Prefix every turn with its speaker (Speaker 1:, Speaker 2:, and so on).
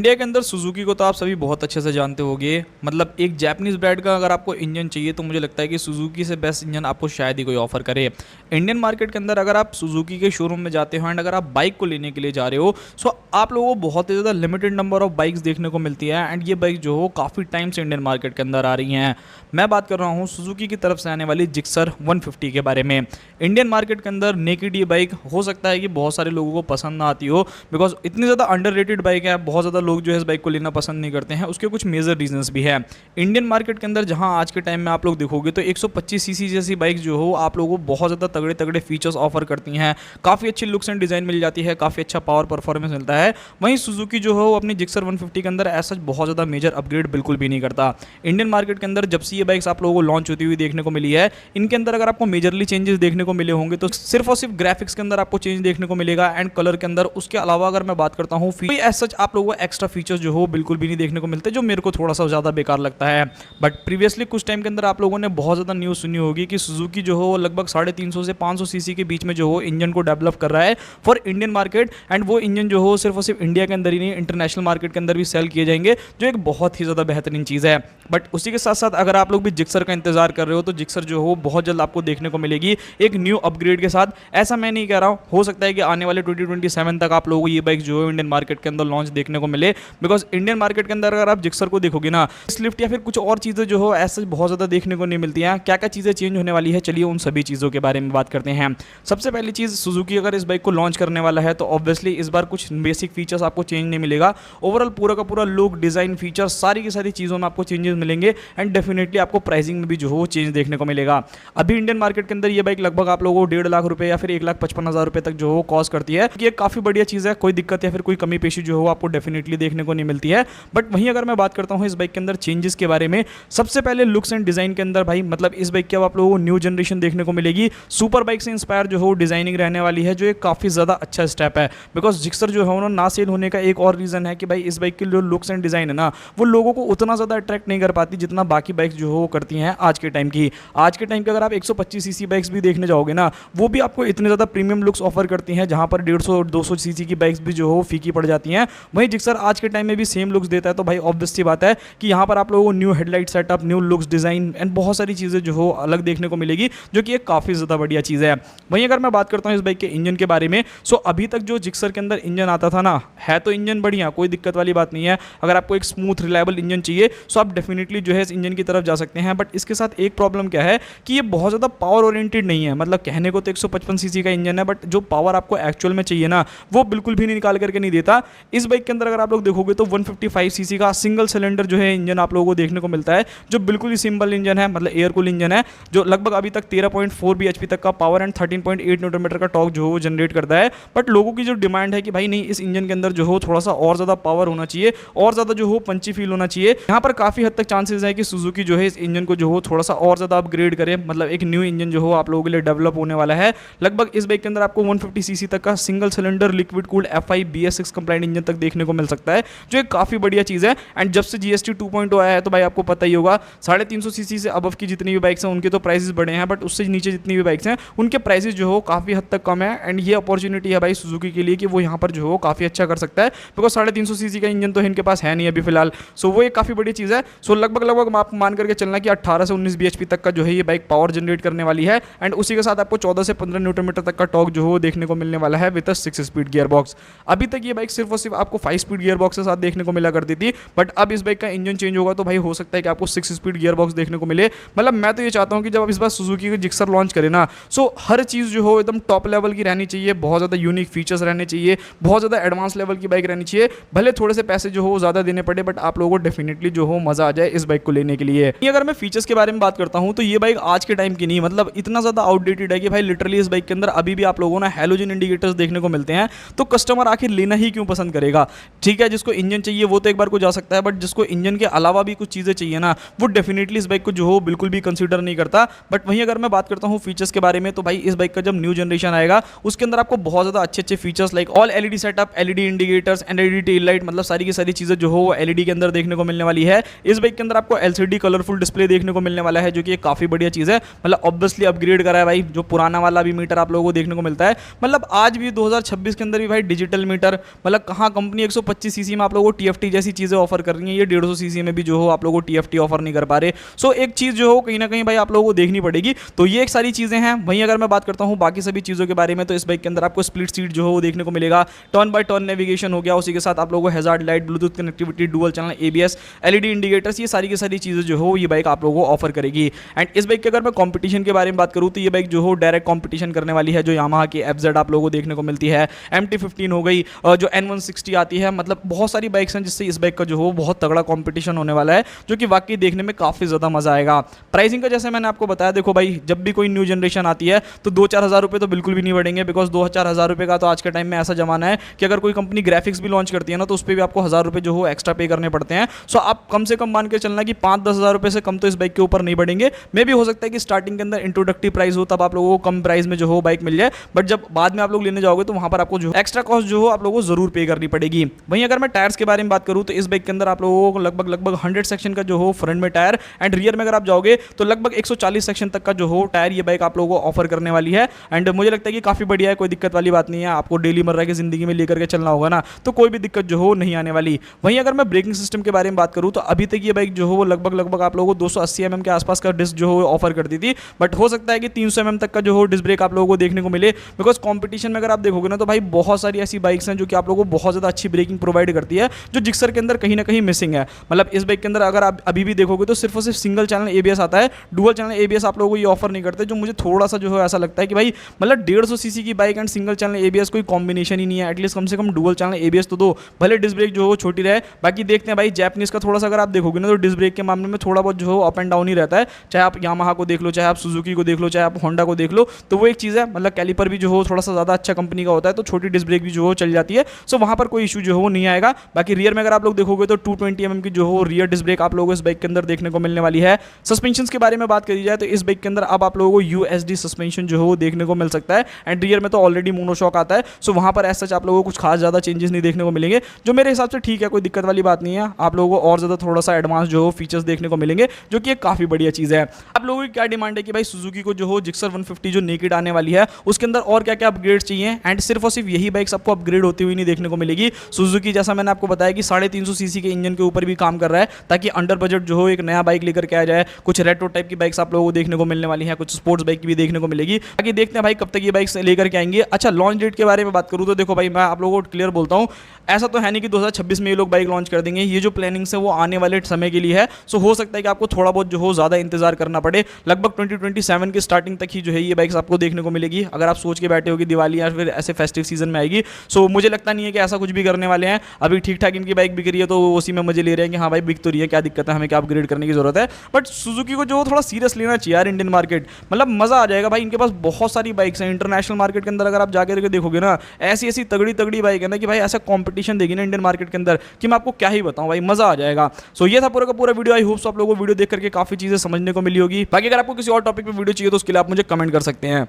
Speaker 1: India के अंदर Suzuki को तो आप सभी बहुत अच्छे से जानते होंगे। मतलब एक जापानीज ब्रांड का अगर आपको इंजन चाहिए तो मुझे लगता है कि सुजुकी से बेस्ट इंजन आपको शायद ही कोई ऑफर करे। इंडियन मार्केट के अंदर अगर आप सुजुकी के शोरूम में जाते हो एंड अगर आप बाइक को लेने के लिए जा रहे हो सो आप लोगों को बहुत ही ज़्यादा लिमिटेड नंबर ऑफ बाइक्स देखने को मिलती है एंड ये बाइक जो हो काफ़ी टाइम से इंडियन मार्केट के अंदर आ रही हैं। मैं बात कर रहा हूँ सुजुकी की तरफ से आने वाली जिक्सर 150 के बारे में। इंडियन मार्केट के अंदर नेकेड ये बाइक हो सकता है कि बहुत सारे लोगों को पसंद ना आती हो बिकॉज इतनी ज़्यादा अंडररेटेड बाइक है, बहुत ज़्यादा लोग जो है इस बाइक को लेना पसंद नहीं करते हैं। उसके कुछ मेजर रीजंस भी हैं। इंडियन मार्केट के अंदर जहां आज के टाइम में आप लोग देखोगे तो 125 सीसी जैसी बाइक जो हो आप लोगों को बहुत ज़्यादा तगड़े तगड़े फीचर्स ऑफर करती हैं, काफ़ी अच्छी लुक्स एंड डिज़ाइन मिल जाती है, काफ़ी अच्छा पावर परफॉर्मेंस मिलता है। वहीं सुजुकी जो हो अपनी जिक्सर 150 के अंदर ऐसा बहुत ज़्यादा मेजर अपग्रेड बिल्कुल भी नहीं करता। इंडियन मार्केट के अंदर जब से ये बाइक्स आप लोगों को लॉन्च होती हुई देखने को मिली है, इनके अंदर अगर आपको मेजरली चेंजेस देखने को मिले होंगे तो सिर्फ और सिर्फ ग्राफिक्स के अंदर आपको चेंज देखने को मिलेगा एंड कलर के अंदर। उसके अलावा अगर मैं बात करता हूँ सच आप लोगों को एक्स्ट्रा फीचर्स जो हो बिल्कुल भी नहीं देखने को मिलते, जो मेरे को थोड़ा सा ज़्यादा बेकार लगता है। बट प्रीवियसली कुछ टाइम के अंदर आप लोगों ने बहुत ज़्यादा न्यूज़ सुनी होगी कि सुजुकी जो हो लगभग 350 से 500 सीसी के बीच में जो हो इंजन को डेवलप कर रहा है फॉर इंडियन मार्केट एंड वो इंजन जो हो सिर्फ और सिर्फ इंडिया के अंदर ही नहीं इंटरनेशनल मार्केट के अंदर भी सेल किए जाएंगे, जो एक बहुत ही ज़्यादा बेहतरीन चीज़ है। बट उसी के साथ साथ अगर आप लोग भी जिक्सर का इंतजार कर रहे हो तो जिक्सर जो हो बहुत जल्द आपको देखने को मिलेगी एक न्यू अपग्रेड के साथ। ऐसा मैं नहीं कह रहा हूँ, हो सकता है कि आने वाले 2027 तक आप लोगों को ये बाइक जो है इंडियन मार्केट के अंदर लॉन्च देखने को मिले बिकॉज इंडियन मार्केट के अंदर अगर आप जिक्सर को देखोगे ना, स्विफ्ट या फिर कुछ और चीज़ें जो हो ऐसे बहुत ज़्यादा देखने को नहीं मिलती हैं। क्या क्या चीज़ें चेंज होने वाली है, चलिए उन सभी चीज़ों के बारे में बात करते हैं। सबसे पहली चीज़, सुजुकी अगर इस बाइक को लॉन्च करने वाला है तो ऑब्वियसली इस बार कुछ बेसिक फीचर्स आपको चेंज नहीं मिलेगा। ओवरऑल पूरा का पूरा लुक, डिज़ाइन, फीचर्स सारी की सारी चीज़ों में आपको चेंजेस मिलेंगे एंड डेफिनेटली आपको प्राइसिंग में भी जो हो चेंज देखने को मिलेगा। अभी इंडियन मार्केट के अंदर ये बाइक लगभग आप लोगों को 1.5 लाख रुपए या फिर 1,55,000 रुपए तक जो हो कॉस्ट करती है। ये काफ़ी बढ़िया चीज़ है, कोई दिक्कत या फिर कोई कमी पेशी जो हो आपको डेफिनेटली देखने को नहीं मिलती है। बट वहीं अगर मैं बात करता हूँ इस बाइक के अंदर चेंजेस के बारे में, सबसे पहले लुक्स एंड डिज़ाइन के अंदर भाई मतलब इस बाइक के अब आप लोगों को न्यू जनरेशन देखने को मिलेगी। सुपर बाइक से इंस्पायर जो हो डिज़ाइनिंग रहने वाली है, जो एक काफ़ी ज़्यादा अच्छा स्टेप है बिकॉज जिक्सर जो है उन्होंने ना सेल होने का एक और रीज़न है कि भाई इस बाइक के जो लुक्स एंड डिज़ाइन है ना वो लोगों को उतना ज़्यादा अट्रैक्ट नहीं कर पाती जितना बाकी बाइक्स जो हो करती हैं आज के टाइम की। आज के टाइम की अगर आप 125 सीसी बाइक्स भी देखने जाओगे ना, वो भी आपको इतने ज़्यादा प्रीमियम लुक्स ऑफर करती हैं जहाँ पर 150 और 200 सीसी की बाइक्स भी जो हो फीकी पड़ जाती हैं। वहीं जिक्सर आज के टाइम में भी सेम लुक्स देता है, तो भाई ऑब्वियस सी बात है कि यहाँ पर आप लोगों को new headlight setup, new looks, design and बहुत सारी चीज़ें जो हो अलग देखने को मिलेगी, जो कि एक काफ़ी ज़्यादा बढ़िया चीज़ है। वहीं अगर मैं बात करता हूँ इस बाइक के इंजन के बारे में, सो अभी तक जो जिक्सर के अंदर इंजन आता था ना, है तो इंजन बढ़िया, कोई दिक्कत वाली बात नहीं है। अगर आपको एक स्मूथ रिलायबल इंजन चाहिए सो आप डेफिनेटली जो है इस इंजन की तरफ जा सकते हैं। बट इसके साथ एक प्रॉब्लम क्या है कि ये बहुत ज़्यादा पावर ओरिएंटेड नहीं है। मतलब कहने को तो 155 सीसी का इंजन है बट जो पावर आपको एक्चुअल में चाहिए ना वो बिल्कुल भी नहीं निकाल करके नहीं देता। इस बाइक के अंदर अगर आप लोग देखोगे तो 155 सीसी का सिंगल सिलेंडर जो है इंजन आप लोगों को देखने को मिलता है, जो बिल्कुल ही सिंपल इंजन है, मतलब एयर कूल इंजन है, जो लगभग अभी तक 13.4 bhp तक का पावर एंड 13.8 न्यूटन मीटर का टॉर्क जो हो जनरेट करता है। बट लोगों की जो डिमांड है कि भाई नहीं, इस इंजन के अंदर जो हो थोड़ा सा और ज़्यादा पावर होना चाहिए और ज़्यादा जो हो पंची फील होना चाहिए। यहाँ पर काफ़ी हद तक चांसेस है कि सुजुकी जो है इस इंजन को जो हो थोड़ा सा और ज़्यादा अपग्रेड करे, मतलब एक न्यू इंजन जो हो आप लोगों के लिए डेवलप होने वाला है। लगभग इस बाइक के अंदर आपको 150 सीसी तक का single cylinder liquid cooled FI BS6 complaint engine तक देखने को मिल सकता है, जो एक काफ़ी बढ़िया चीज़ है। एंड जब से GST 2.0 आया है तो भाई आपको पता ही होगा 350 सीसी से अबव की जितनी भी बाइक्स हैं उनके तो प्राइसेस बढ़े हैं, बट उससे नीचे जितनी भी बाइक्स हैं उनके प्राइसेस जो हो काफ़ी हद तक कम है। एंड ये अपॉर्चुनिटी है भाई सुजुकी के लिए कि वो यहाँ पर जो हो काफ़ी अच्छा कर सकता है बिकॉज 350 सीसी का इंजन तो इनके पास है नहीं अभी फिलहाल। सो वो एक काफ़ी बड़ी चीज़ है। सो लगभग आप मान करके चलना कि 18 से 19 bhp तक का जो है ये बाइक पावर जनरेट करने वाली है एंड उसी के साथ आपको 14 से 15 न्यूटन मीटर तक का टॉर्क जो हो देखने को मिलने वाला है विद 6 स्पीड गियर बॉक्स। अभी तक ये बाइक सिर्फ और सिर्फ आपको 5 स्पीड गियर बॉक्स के साथ देखने को मिला करती थी, बट अब इस बाइक का इंजन चेंज होगा तो भाई हो सकता है कि आपको 6 स्पीड गियर बॉक्स देखने को मिले। मतलब मैं तो ये चाहता हूँ कि जब इस बार सुजुकी की जिक्सर लॉन्च करे ना, सो हर चीज़ जो हो एकदम टॉप लेवल की रहनी चाहिए, बहुत ज़्यादा यूनिक फीचर्स रहने चाहिए, बहुत ज़्यादा एडवांस लेवल की बाइक रहनी चाहिए। भले थोड़े से पैसे जो हो ज़्यादा देने पड़े बट आप लोगों को डेफिनेटली जो हो मज़ा आ जाए इस बाइक को लेने के लिए। अगर मैं फीचर्स के बारे में बात करता हूँ तो ये बाइक आज के टाइम की नहीं, मतलब इतना ज़्यादा आउटडेटेड है कि भाई लिटरली इस बाइक के अंदर अभी भी आप लोगों ने हैलोजन इंडिकेटर्स देखने को मिलते हैं। तो कस्टमर आखिर लेना ही क्यों पसंद करेगा? ठीक है, जिसको इंजन चाहिए वो तो एक बार को जा सकता है, बट जिसको इंजन के अलावा भी कुछ चीज़ें चाहिए ना, वो डेफिनेटली इस बाइक को जो हो बिल्कुल भी कंसीडर नहीं करता। बट वहीं अगर मैं बात करता हूँ फीचर्स के बारे में तो भाई इस बाइक का जब न्यू जनरेशन आएगा उसके अंदर आपको बहुत ज़्यादा अच्छे features like all LED setup, LED indicators and LED tail light, मतलब सारी की सारी चीज़ें जो हो LED के अंदर देखने को मिलने वाली है। इस बाइक के अंदर आपको LCD कलरफुल डिस्प्ले देखने को मिलने वाला है, जो कि एक काफ़ी बढ़िया चीज़ है। मतलब ऑब्वियसली अपग्रेड करा है भाई, जो पुराना वाला भी मीटर आप लोगों को देखने को मिलता है। मतलब आज भी 2026 के अंदर भी भाई डिजिटल मीटर, मतलब कहाँ कंपनी 125 180 सीसी में आप लोगों को टीएफटी जैसी चीज़ें ऑफर कर रही हैं, ये 150 सीसी में भी जो हो आप लोगों को टीएफटी ऑफर नहीं कर पा रहे। सो एक चीज़ जो हो कहीं ना कहीं भाई आप लोगों को देखनी पड़ेगी। तो ये एक सारी चीज़ें हैं। वहीं अगर मैं बात करता हूँ बाकी सभी चीज़ों के बारे में, तो इस बाइक के अंदर आपको स्प्लिट सीट जो हो वो देखने को मिलेगा, टर्न बाय टर्न नेविगेशन हो गया, उसी के साथ आप लोगों को hazard light, Bluetooth connectivity, dual channel ABS, LED indicators, ये सारी की सारी चीज़ें जो हो ये बाइक आप लोगों को ऑफर करेगी। एंड इस बाइक के अगर मैं कंपटीशन के बारे में बात करूँ तो ये बाइक जो हो डायरेक्ट कंपटीशन करने वाली है जो यामाहा की एफजेड आप लोगों को देखने को मिलती है, MT-15 हो गई, जो N160 आती है, मतलब बहुत सारी बाइक्स हैं जिससे इस बाइक का जो हो बहुत तगड़ा कंपटीशन होने वाला है, जो कि वाकई देखने में काफ़ी ज़्यादा मजा आएगा। प्राइसिंग का जैसे मैंने आपको बताया, देखो भाई जब भी कोई न्यू जनरेशन आती है तो 2-4 हज़ार रुपये तो बिल्कुल भी नहीं बढ़ेंगे, बिकॉज 2-4 हज़ार रुपये का तो आज के टाइम में ऐसा जमाना है कि अगर कोई कंपनी ग्राफिक्स भी लॉन्च करती है ना तो उस पर भी आपको 1000 रुपये जो हो एक्स्ट्रा पे करने पड़ते हैं। सो आप कम से कम मान के चलना कि 5-10 हज़ार रुपये से कम तो इस बाइक के ऊपर नहीं बढ़ेंगे। मे भी हो सकता है कि स्टार्टिंग के अंदर इंट्रोडक्टिव प्राइस हो तब आप लोगों को कम प्राइस में जो हो बाइक मिल जाए, बट जब बाद में आप लोग लेने जाओगे तो वहां पर आपको जो एक्स्ट्रा कॉस्ट जो हो आप लोगों को जरूर पे करनी पड़ेगी। वहीं अगर मैं टायर्स के बारे में बात करूं तो इस बाइक के अंदर आप लोगों को लगभग 100 सेक्शन का जो हो फ्रंट में टायर, एंड रियर में अगर आप जाओगे तो लगभग 140 सेक्शन तक का जो हो टायर ये बाइक आप लोगों को ऑफर करने वाली है। एंड मुझे लगता है कि काफी बढ़िया है, कोई दिक्कत वाली बात नहीं है। आपको डेली मर्रा की जिंदगी में लेकर के चलना होगा ना तो कोई भी दिक्कत जो हो नहीं आने वाली। वहीं अगर मैं ब्रेकिंग सिस्टम के बारे में बात करूं तो अभी तक ये बाइक जो हो वो लगभग आप लोगों को 280 mm के आसपास का डिस्क जो हो ऑफर करती थी, बट हो सकता है कि 300 mm तक का जो हो डिस्क ब्रेक आप लोगों को देखने को मिले, बिकॉज कंपटीशन में अगर आप देखोगे ना तो भाई बहुत सारी ऐसी बाइक्स हैं जो कि आप लोगों को बहुत ज़्यादा अच्छी ब्रेकिंग प्रोवाइड करती है, जो जिक्सर के अंदर कहीं ना कहीं मिसिंग है। मतलब इस बाइक के अंदर अगर आप अभी भी देखोगे तो सिर्फ और सिर्फ सिंगल चैनल एबीएस आता है, डुअल चैनल एबीएस आप लोगों को ये ऑफर नहीं करते, जो मुझे थोड़ा सा जो है ऐसा लगता है कि भाई मतलब 150 सीसी की bike and single channel ABS कोई कॉम्बिनेशन ही नहीं है। एटलीस्ट कम से कम डुअल चैनल एबीएस तो दो, भले डिस्क ब्रेक जो हो छोटी रहे। बाकी देखते हैं भाई जैपनीज का थोड़ा सा अगर आप देखोगे ना तो डिस्क ब्रेक के मामले में थोड़ा बहुत जो हो अप एंड डाउन ही रहता है, चाहे आप यामाहा को देख लो, चाहे आप सुजुकी को देख लो, चाहे आप होंडा को देख लो, तो वो एक चीज़ है। मतलब कैलिपर भी जो हो थोड़ा सा ज़्यादा अच्छा कंपनी का होता है तो छोटी डिस्क ब्रेक भी जो हो चल जाती है, सो वहाँ पर कोई इशू जो हो नहीं आएगा। बाकी रियर में अगर आप लोग देखोगे तो 220 mm की जो हो रियर डिस्क ब्रेक आप लोगों को इस बाइक के अंदर देखने को मिलने वाली है। सस्पेंशन के बारे में बात करी जाए तो इस बाइक के अंदर अब आप लोगों को यूएसडी सस्पेंशन जो हो देखने को मिल सकता है, एंड रियर में तो ऑलरेडी मोनोशॉक आता है, सो वहाँ पर ऐसा आप लोगों को कुछ खास ज़्यादा चेंजेस नहीं देखने को मिलेंगे, जो मेरे हिसाब से ठीक है, कोई दिक्कत वाली बात नहीं है। आप लोगों को और ज़्यादा थोड़ा सा एडवांस जो हो फीचर्स देखने को मिलेंगे, जो कि एक काफ़ी बढ़िया चीज़ है। आप लोगों की क्या डिमांड है कि भाई सुजुकी को जो हो जिक्सर 150 जो नेकेड आने वाली है उसके अंदर और क्या क्या अपग्रेड चाहिए, एंड सिर्फ और सिर्फ यही बाइक्स आपको अपग्रेड होती हुई नहीं देखने को मिलेगी। सुजुकी जैसा मैंने आपको बताया कि 350 सीसी के इंजन के ऊपर भी काम कर रहा है, ताकि अंडर बजट जो हो एक नया बाइक लेकर के आ जाए। कुछ रेट्रो टाइप की बाइक्स आप लोगों को देखने को मिलने वाली है, कुछ स्पोर्ट्स बाइक भी देखने को मिलेगी। बाकी देखते हैं भाई कब तक ये बाइक्स लेकर के आएंगे। अच्छा, लॉन्च डेट के बारे में बात करूँ तो देखो भाई मैं आप लोगों को क्लियर बोलता हूँ, ऐसा तो है नहीं कि 2026 में ये लोग बाइक लॉन्च कर देंगे। ये जो प्लानिंग्स है वो आने वाले समय के लिए है, सो हो सकता है कि आपको थोड़ा बहुत जो हो ज़्यादा इंतजार करना पड़े। लगभग 2027 की स्टार्टिंग तक ही जो है ये बाइक्स आपको देखने को मिलेगी, अगर आप सोच के बैठे हो कि दिवाली या फिर ऐसे फेस्टिव सीजन में आएगी। सो मुझे लगता नहीं है कि ऐसा कुछ भी करने वाले हैं। अभी ठीक ठाक इनकी बाइक बिक रही है तो उसी में मजे ले रहे हैं कि हाँ भाई बिक तो रही है, क्या दिक्कत है, हमें क्या अपग्रेड करने की जरूरत है। बट सुजुकी को जो थोड़ा सीरियस लेना चाहिए यार इंडियन मार्केट, मतलब मजा आ जाएगा भाई। इनके पास बहुत सारी बाइक्स हैं इंटरनेशनल मार्केट के अंदर, अगर आप जाकर देखोगे ना ऐसी ऐसी तगड़ी तगड़ी बाइक है ना कि भाई ऐसा कंपटीशन देगी ना इंडियन मार्केट के अंदर कि मैं आपको क्या ही बताऊं भाई, मजा आ जाएगा। सो ये था पूरा का पूरा वीडियो। आई होप आप लोगों को वीडियो देख करके काफी चीजें समझने को मिली होगी। बाकी अगर आपको किसी और टॉपिक पे वीडियो चाहिए तो उसके लिए आप मुझे कमेंट कर सकते हैं।